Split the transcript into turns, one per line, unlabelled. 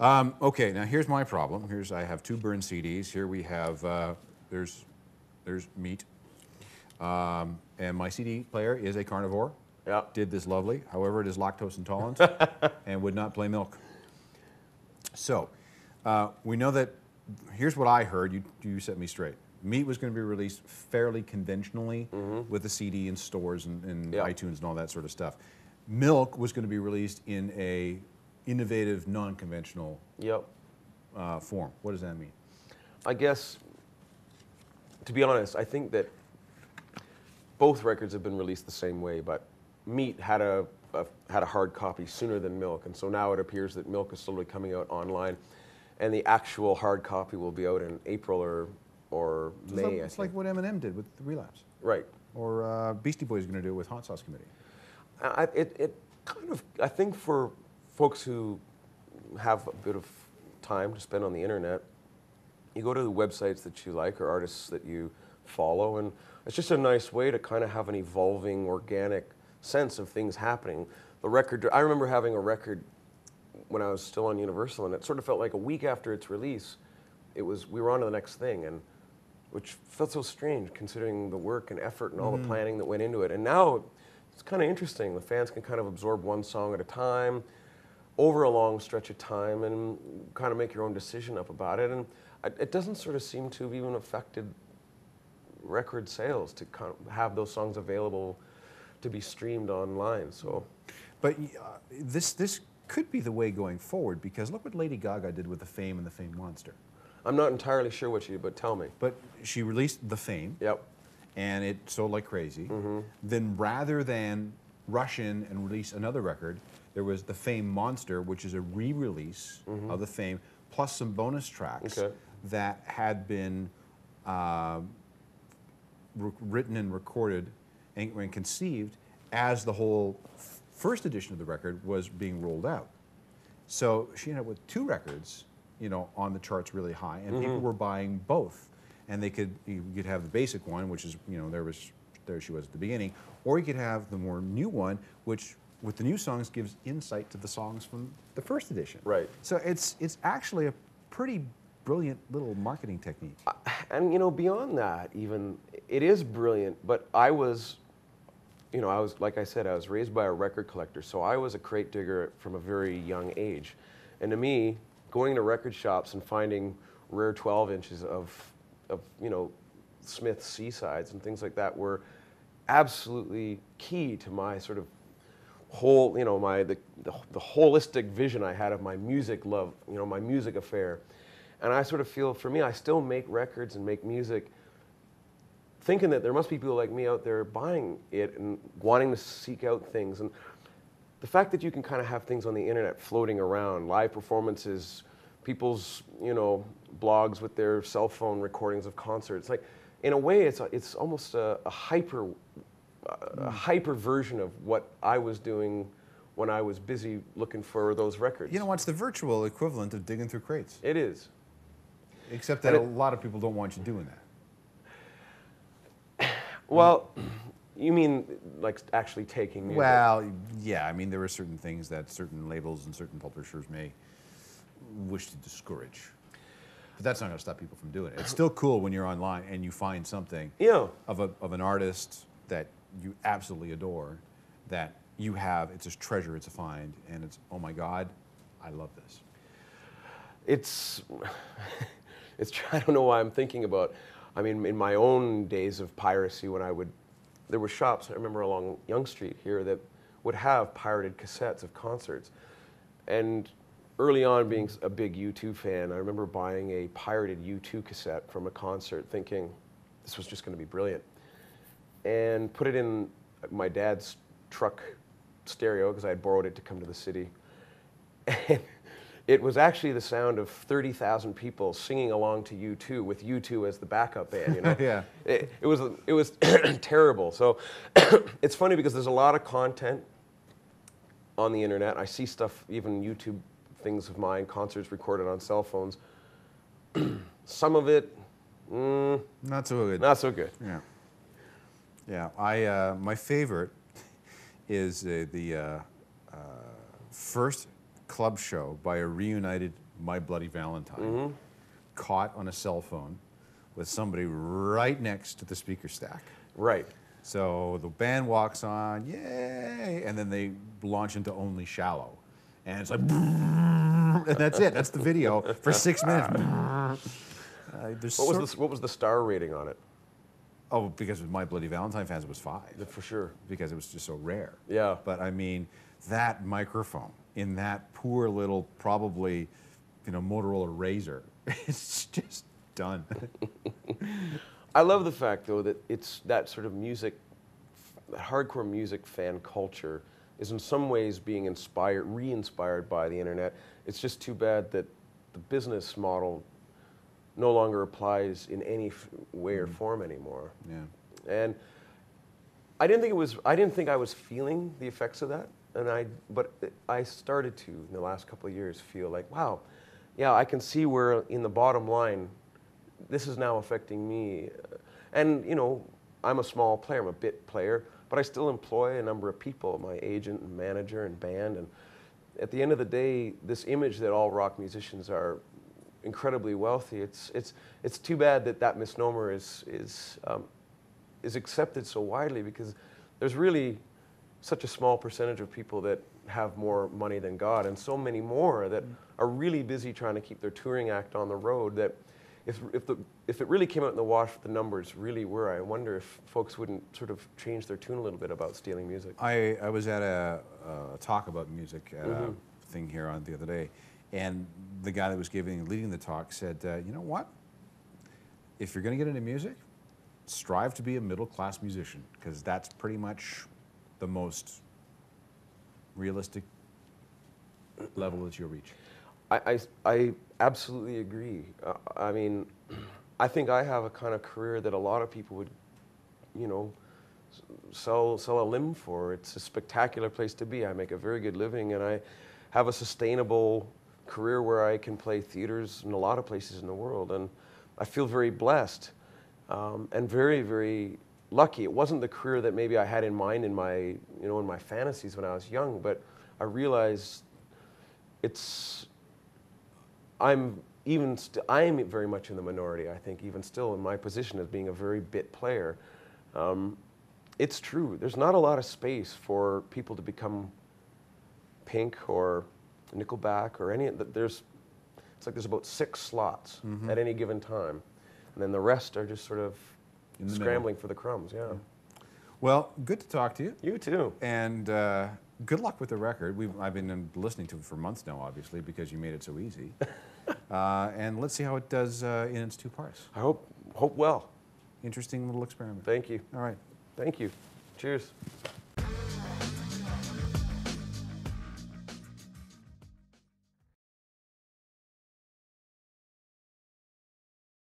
Okay, now here's my problem. I have two burned CDs. Here we have, there's meat. And my CD player is a carnivore.
Yeah.
Did this lovely. However, it is lactose intolerant and would not play milk. So, we know that, here's what I heard, you set me straight. Meat was going to be released fairly conventionally with the CD in stores and
Yeah.
iTunes and all that sort of stuff. Milk was going to be released in a innovative, non-conventional
Yep.
form. What does that mean?
I guess, to be honest, I think that both records have been released the same way, but Meat had a hard copy sooner than Milk, and so now it appears that Milk is slowly coming out online, and the actual hard copy will be out in April or May.
It's like what Eminem did with the Relapse.
Right.
Or Beastie Boys is going to do with Hot Sauce Committee.
It kind of, I think for folks who have a bit of time to spend on the internet, you go to the websites that you like or artists that you follow, and it's just a nice way to kind of have an evolving, organic sense of things happening. The record, I remember having a record when I was still on Universal, and it sort of felt like a week after its release, we were on to the next thing, and which felt so strange considering the work and effort and all the planning that went into it. And now it's kind of interesting. The fans can kind of absorb one song at a time over a long stretch of time and kind of make your own decision up about it. And it doesn't sort of seem to have even affected record sales to kind of have those songs available to be streamed online. So,
but this could be the way going forward, because look what Lady Gaga did with The Fame and The Fame Monster.
I'm not entirely sure what she did, but tell me.
But she released The Fame.
Yep.
And it sold like crazy. Then rather than rush in and release another record, there was The Fame Monster, which is a re-release of The Fame, plus some bonus tracks that had been written and recorded and conceived as the whole first edition of the record was being rolled out. So she ended up with two records, you know, on the charts really high, and people were buying both. And you could have the basic one, which is, you know, there she was at the beginning, or you could have the more new one, which with the new songs gives insight to the songs from the first edition.
Right.
So it's actually a pretty brilliant little marketing technique.
And you know, beyond that, even it is brilliant. But I was, you know, like I said, I was raised by a record collector, so I was a crate digger from a very young age. And to me, going to record shops and finding rare 12 inches of you know, Smith C-sides and things like that were absolutely key to my sort of whole, you know, the holistic vision I had of my music love, you know, my music affair. And I sort of feel, for me, I still make records and make music thinking that there must be people like me out there buying it and wanting to seek out things. And the fact that you can kind of have things on the internet floating around, live performances, people's, you know, blogs with their cell phone recordings of concerts, like, in a way, it's almost a hyper version of what I was doing when I was busy looking for those records.
You know, it's the virtual equivalent of digging through crates.
It is.
Except that a lot of people don't want you doing that.
Well, you mean like actually taking music?
Well, yeah, I mean, there are certain things that certain labels and certain publishers may wish to discourage. But that's not going to stop people from doing it. It's still cool when you're online and you find something of an artist that you absolutely adore, that you have, it's a treasure, it's a find, and it's, oh my God, I love this.
It's I don't know why I'm thinking about, I mean, in my own days of piracy, when there were shops, I remember along Yonge Street here, that would have pirated cassettes of concerts. And early on, being a big U2 fan, I remember buying a pirated U2 cassette from a concert thinking this was just going to be brilliant. And put it in my dad's truck stereo, because I had borrowed it to come to the city. And it was actually the sound of 30,000 people singing along to U2 with U2 as the backup band, you know?
Yeah.
It was terrible. So it's funny because there's a lot of content on the internet. I see stuff, even YouTube things of mine, concerts recorded on cell phones. Some of it,
not so good.
Not so good.
Yeah. Yeah, my favorite is the first club show by a reunited My Bloody Valentine, caught on a cell phone with somebody right next to the speaker stack.
Right.
So the band walks on, yay, and then they launch into Only Shallow. And it's like, and that's it. That's the video for 6 minutes.
What was the star rating on it?
Oh, because with My Bloody Valentine fans, it was 5.
For sure.
Because it was just so rare.
Yeah.
But I mean, that microphone in that poor little, probably, Motorola Razor, it's just done.
I love the fact, though, that it's that sort of music, hardcore music fan culture is in some ways being re-inspired by the internet. It's just too bad that the business model no longer applies in any way or form anymore.
Yeah.
And I didn't think I was feeling the effects of that, but I started to in the last couple of years feel like, wow, yeah, I can see where in the bottom line this is now affecting me. And I'm a small player, I'm a bit player, but I still employ a number of people, my agent and manager and band. And at the end of the day, this image that all rock musicians are incredibly wealthy, it's too bad that misnomer is accepted so widely, because there's really such a small percentage of people that have more money than God, and so many more that are really busy trying to keep their touring act on the road, that if it really came out in the wash what the numbers really were, I wonder if folks wouldn't sort of change their tune a little bit about stealing music.
I was at a talk about music at a thing here on the other day, and the guy that was leading the talk said, you know what? If you're going to get into music, strive to be a middle-class musician, because that's pretty much the most realistic level that you'll reach.
I absolutely agree. I mean, I think I have a kind of career that a lot of people would, sell a limb for. It's a spectacular place to be. I make a very good living, and I have a sustainable career where I can play theaters in a lot of places in the world, and I feel very blessed and very, very lucky. It wasn't the career that maybe I had in mind in my, in my fantasies when I was young, but I realized I'm very much in the minority, I think, even still in my position as being a very bit player. It's true. There's not a lot of space for people to become Pink or Nickelback or any. It's like there's about 6 slots at any given time, and then the rest are just sort of scrambling for the crumbs. Yeah.
Well, good to talk to you.
You too.
And good luck with the record. I've been listening to it for months now, obviously, because you made it so easy. And let's see how it does in its 2 parts.
I hope well.
Interesting little experiment.
Thank you.
All right.
Thank you. Cheers.